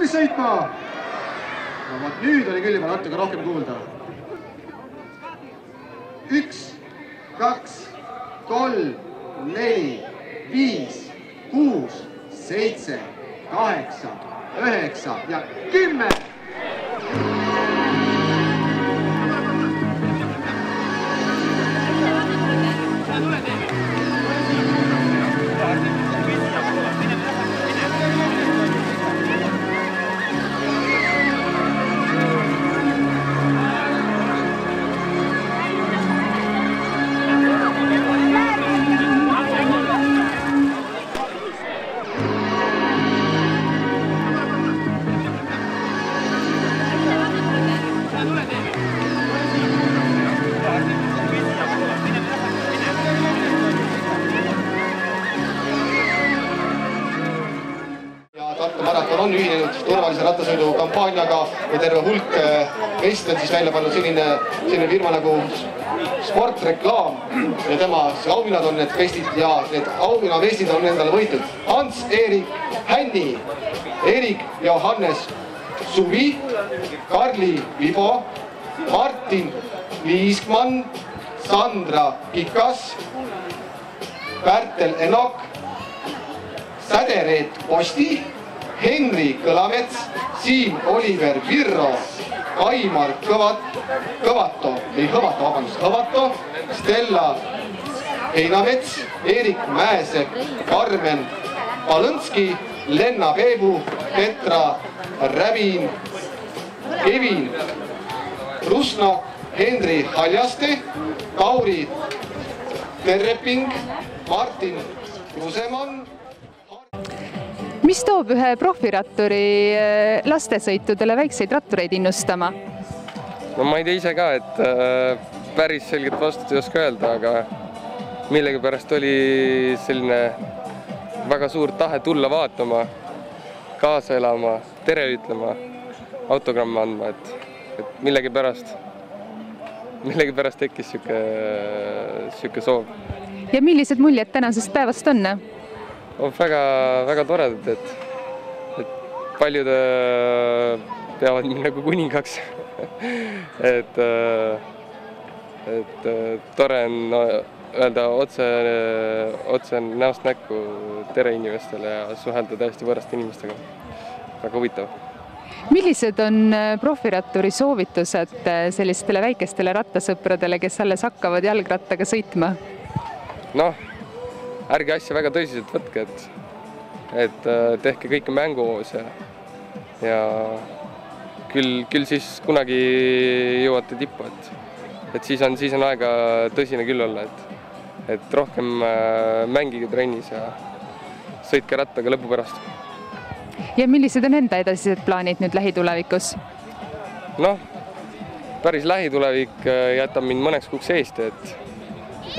valmis sõitma? No vaat nüüd oli küll juba natuke rohkem kuulda. 1, 2, 3, 4, 5, 6, 7, 8, 9 ja 10. On ühinenud turvalise rattasõidu kampaaniaga ja terve hulk vest on siis välja pannud selline firma nagu Sportreklaam ja tema auhinnad on need vestid ja need auhinnavestid on endale võitud Hans-Erik Hänni, Erik Johannes Suvi, Karli Vibo, Martin Liiskmann, Sandra Kikas, Pärtel Enok, Sädereet Posti, Henri Kõlamets, Siim Oliver Virro, Aimar Kõvato, Stella Heinamets, Erik Mäesepp, Karmen Palõnski, Lenna Peebu, Petra Rävin, Kevin Rusna, Henri Haljaste, Tauri Terreping, Martin Krusemann. Mis toob ühe profiratturi lastesõitudele väikseid rattureid innustama? No ma ei tea ise ka, et päris selget vastust ei oska öelda, aga millegipärast oli selline väga suur tahe tulla vaatama, kaasa elama, tere ütlema, autogramme andma, et millegipärast tekkis siuke soov. Ja millised muljed tänasest päevast on? On väga toredad, et paljud peavad mind nagu kuningaks. et tore on öelda otse näost näkku tere inimestele ja suhelda täiesti võõraste inimestega. Väga huvitav. Millised on profiratturi soovitused sellistele väikestele rattasõpradele, kes alles hakkavad jalgrattaga sõitma? Noh, ärge asja väga tõsiselt võtke, et tehke kõike mänguhoos ja küll siis kunagi jõuate tippu, et siis on aega tõsine küll olla, et rohkem mängige trennis ja sõitke rattaga lõpu pärast. Ja millised on enda edasised plaanid nüüd lähitulevikus? Noh, päris lähitulevik jätab mind mõneks kuuks Eesti,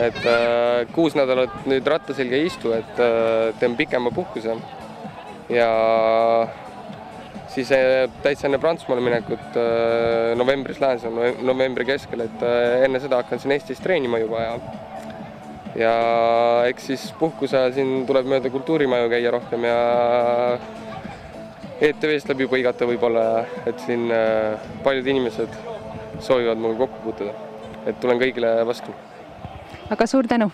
et 6 nädalat nüüd ratta selga ei istu, et teen pikema puhkuse ja siis täitsa enne Prantsusmaale minekut novembris lähen, novembri keskel, et enne seda hakkan siin Eestis treenima juba ja eks siis puhkuse siin tuleb mööda kultuurimaju käia rohkem ja ETV-st läbi põigata võib-olla, et siin paljud inimesed soovivad minuga kokku puutuda, et tulen kõigile vastu. Aga suur tänu!